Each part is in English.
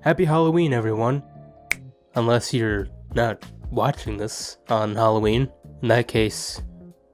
Happy Halloween, everyone. Unless you're not watching this on Halloween. In that case,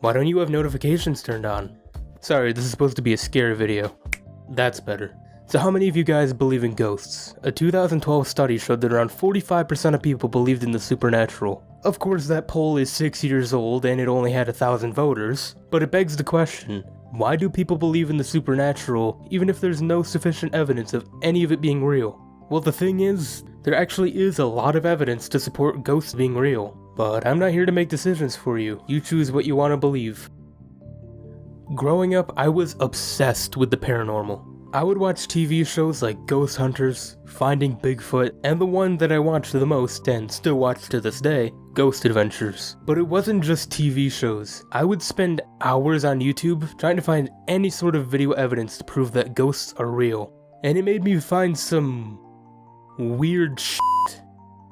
why don't you have notifications turned on? Sorry, this is supposed to be a scary video. That's better. So how many of you guys believe in ghosts? A 2012 study showed that around 45% of people believed in the supernatural. Of course, that poll is 6 years old and it only had 1,000 voters, but it begs the question, why do people believe in the supernatural even if there's no sufficient evidence of any of it being real? Well, the thing is, there actually is a lot of evidence to support ghosts being real, but I'm not here to make decisions for you. You choose what you want to believe. Growing up, I was obsessed with the paranormal. I would watch TV shows like Ghost Hunters, Finding Bigfoot, and the one that I watched the most and still watch to this day, Ghost Adventures. But it wasn't just TV shows. I would spend hours on YouTube trying to find any sort of video evidence to prove that ghosts are real. And it made me find some weird shit.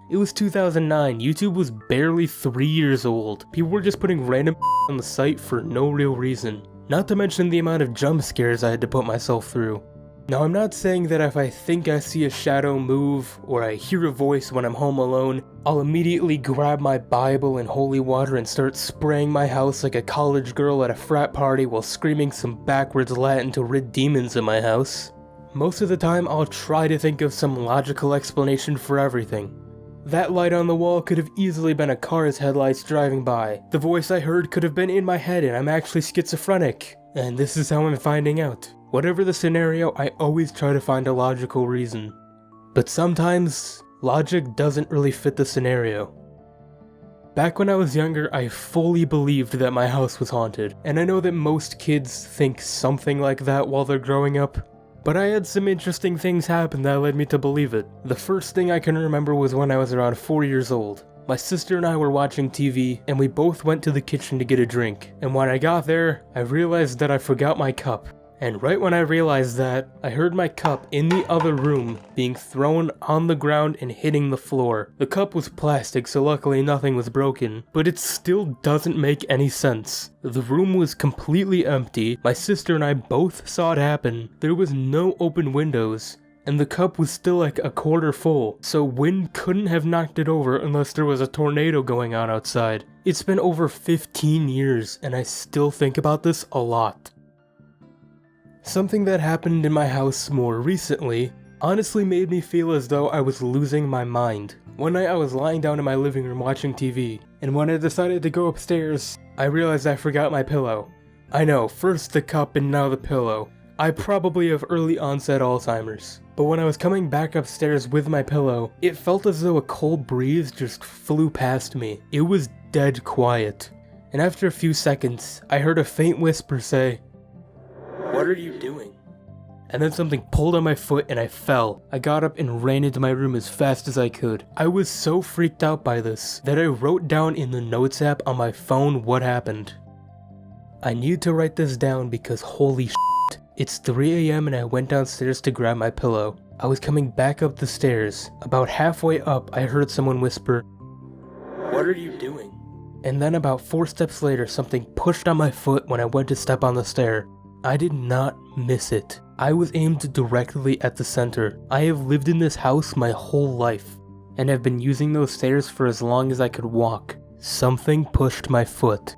It was 2009, YouTube was barely 3 years old. People were just putting random on the site for no real reason. Not to mention the amount of jump scares I had to put myself through. Now, I'm not saying that if I think I see a shadow move, or I hear a voice when I'm home alone, I'll immediately grab my Bible and holy water and start spraying my house like a college girl at a frat party while screaming some backwards Latin to rid demons in my house. Most of the time, I'll try to think of some logical explanation for everything. That light on the wall could have easily been a car's headlights driving by. The voice I heard could have been in my head and I'm actually schizophrenic. And this is how I'm finding out. Whatever the scenario, I always try to find a logical reason. But sometimes, logic doesn't really fit the scenario. Back when I was younger, I fully believed that my house was haunted. And I know that most kids think something like that while they're growing up. But I had some interesting things happen that led me to believe it. The first thing I can remember was when I was around 4 years old. My sister and I were watching TV, and we both went to the kitchen to get a drink. And when I got there, I realized that I forgot my cup. And right when I realized that, I heard my cup in the other room being thrown on the ground and hitting the floor. The cup was plastic, so luckily nothing was broken, but it still doesn't make any sense. The room was completely empty, my sister and I both saw it happen, there was no open windows, and the cup was still like a quarter full, so wind couldn't have knocked it over unless there was a tornado going on outside. It's been over 15 years, and I still think about this a lot. Something that happened in my house more recently honestly made me feel as though I was losing my mind. One night I was lying down in my living room watching TV, and when I decided to go upstairs, I realized I forgot my pillow. I know, first the cup and now the pillow. I probably have early onset Alzheimer's, but when I was coming back upstairs with my pillow, it felt as though a cold breeze just flew past me. It was dead quiet, and after a few seconds, I heard a faint whisper say, "What are you doing?" And then something pulled on my foot and I fell. I got up and ran into my room as fast as I could. I was so freaked out by this that I wrote down in the notes app on my phone what happened. I need to write this down because holy shit. It's 3 AM and I went downstairs to grab my pillow. I was coming back up the stairs. About halfway up, I heard someone whisper, "What are you doing?" And then about 4 steps later, something pushed on my foot when I went to step on the stair. I did not miss it. I was aimed directly at the center. I have lived in this house my whole life, and have been using those stairs for as long as I could walk. Something pushed my foot.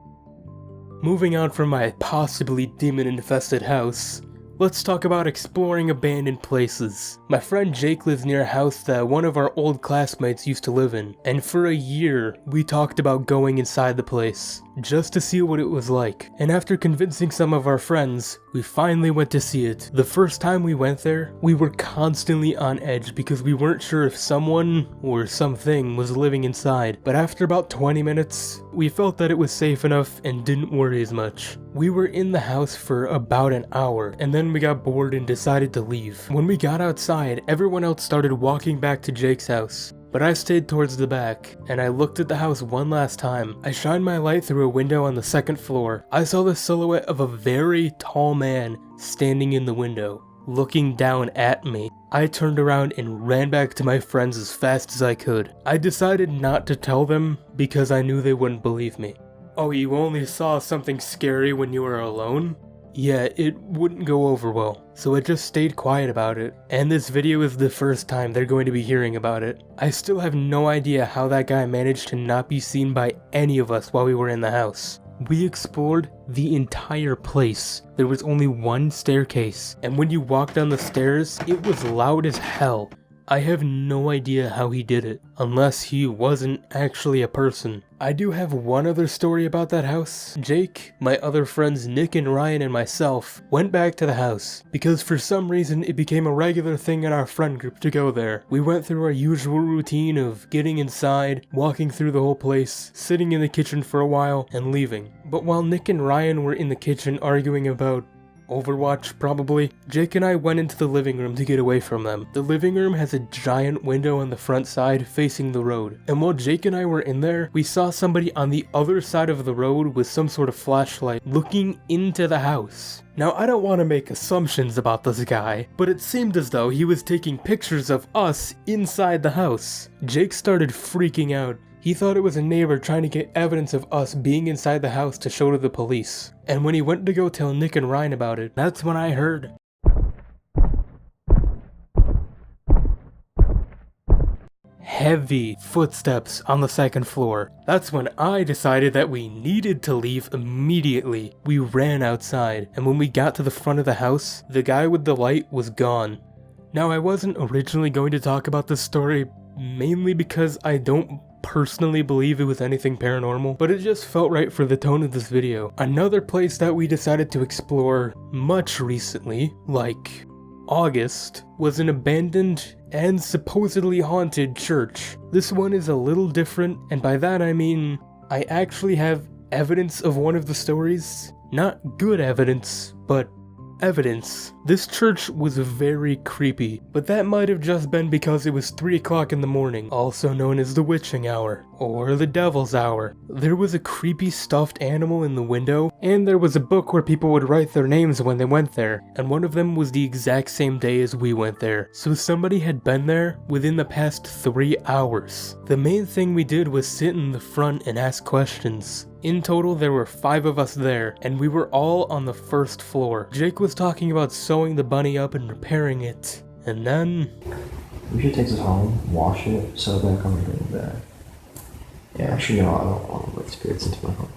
Moving on from my possibly demon-infested house, let's talk about exploring abandoned places. My friend Jake lives near a house that one of our old classmates used to live in, and for a year, we talked about going inside the place, just to see what it was like. And after convincing some of our friends, we finally went to see it. The first time we went there, we were constantly on edge because we weren't sure if someone or something was living inside, but after about 20 minutes, we felt that it was safe enough and didn't worry as much. We were in the house for about an hour, and then we got bored and decided to leave. When we got outside, everyone else started walking back to Jake's house. But I stayed towards the back, and I looked at the house one last time. I shined my light through a window on the second floor. I saw the silhouette of a very tall man standing in the window, looking down at me. I turned around and ran back to my friends as fast as I could. I decided not to tell them because I knew they wouldn't believe me. "Oh, you only saw something scary when you were alone?" yeah, it wouldn't go over well, so I just stayed quiet about it, and this video is the first time they're going to be hearing about it. I still have no idea how that guy managed to not be seen by any of us while we were in the house. We explored the entire place. There was only one staircase, and when you walked down the stairs, it was loud as hell. I have no idea how he did it, unless he wasn't actually a person. I do have one other story about that house. Jake, my other friends Nick and Ryan and myself went back to the house because for some reason it became a regular thing in our friend group to go there. We went through our usual routine of getting inside, walking through the whole place, sitting in the kitchen for a while, and leaving. But while Nick and Ryan were in the kitchen arguing about Overwatch, probably, Jake and I went into the living room to get away from them. The living room has a giant window on the front side facing the road, and while Jake and I were in there, we saw somebody on the other side of the road with some sort of flashlight looking into the house. Now, I don't want to make assumptions about this guy, but it seemed as though he was taking pictures of us inside the house. Jake started freaking out. He thought it was a neighbor trying to get evidence of us being inside the house to show to the police. And when he went to go tell Nick and Ryan about it, that's when I heard heavy footsteps on the second floor. That's when I decided that we needed to leave immediately. We ran outside, and when we got to the front of the house, the guy with the light was gone. Now, I wasn't originally going to talk about this story, mainly because I don't personally believe it was anything paranormal, but it just felt right for the tone of this video. Another place that we decided to explore much recently, like August, was an abandoned and supposedly haunted church. This one is a little different, and by that I mean I actually have evidence of one of the stories. Not good evidence, but evidence. This church was very creepy, but that might have just been because it was 3 o'clock in the morning, also known as the witching hour, or the devil's hour. There was a creepy stuffed animal in the window, and there was a book where people would write their names when they went there, and one of them was the exact same day as we went there. So somebody had been there within the past 3 hours. The main thing we did was sit in the front and ask questions. In total, there were 5 of us there, and we were all on the first floor. Jake was talking about sewing the bunny up and repairing it, and then we should take this home, wash it, sew it back on, and bring it back. Yeah, actually, no, I don't want to let spirits into my home.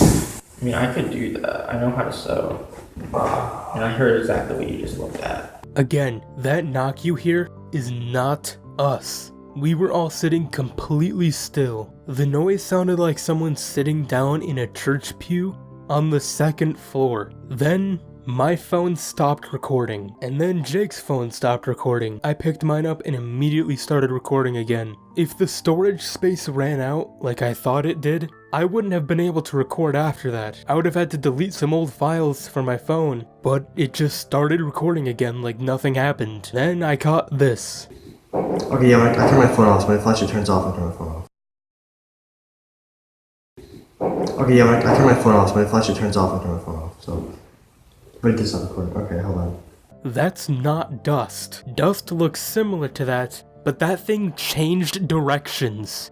I mean, I could do that. I know how to sew. And I heard exactly what you just looked at. Again, that knock you hear is not us. We were all sitting completely still. The noise sounded like someone sitting down in a church pew on the second floor. Then my phone stopped recording, and then Jake's phone stopped recording. I picked mine up and immediately started recording again. If the storage space ran out like I thought it did, I wouldn't have been able to record after that. I would have had to delete some old files from my phone, but it just started recording again like nothing happened. Then I caught this. Okay, yeah, I turn my phone off, so my flashlight turns off, I turn my phone off. Okay, yeah, I turn my phone off, so my flashlight turns off, I turn my phone off, so wait, this is not recording. Okay, hold on. That's not dust. Dust looks similar to that, but that thing changed directions.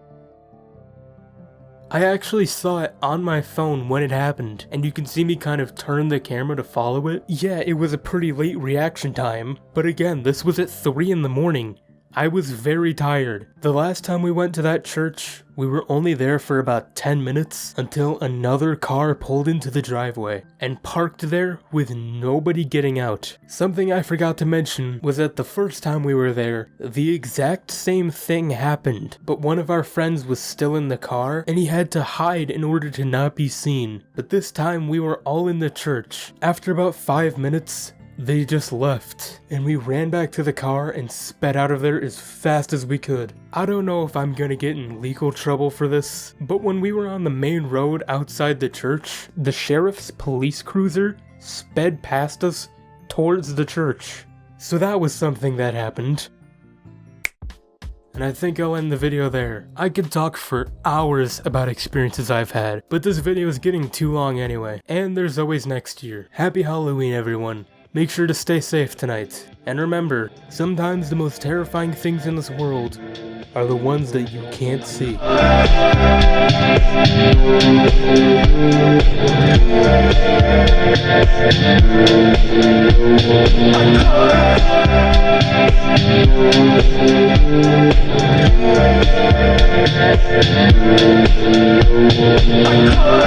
I actually saw it on my phone when it happened, and you can see me kind of turn the camera to follow it. Yeah, it was a pretty late reaction time, but again, this was at 3 in the morning. I was very tired. The last time we went to that church, we were only there for about 10 minutes until another car pulled into the driveway and parked there with nobody getting out. Something I forgot to mention was that the first time we were there, the exact same thing happened, but one of our friends was still in the car and he had to hide in order to not be seen. But this time we were all in the church. After about 5 minutes, they just left, and we ran back to the car and sped out of there as fast as we could. I don't know if I'm gonna get in legal trouble for this, but when we were on the main road outside the church, the sheriff's police cruiser sped past us towards the church. So that was something that happened. And I think I'll end the video there. I could talk for hours about experiences I've had, but this video is getting too long anyway. And there's always next year. Happy Halloween, everyone. Make sure to stay safe tonight. And remember, sometimes the most terrifying things in this world are the ones that you can't see. I'm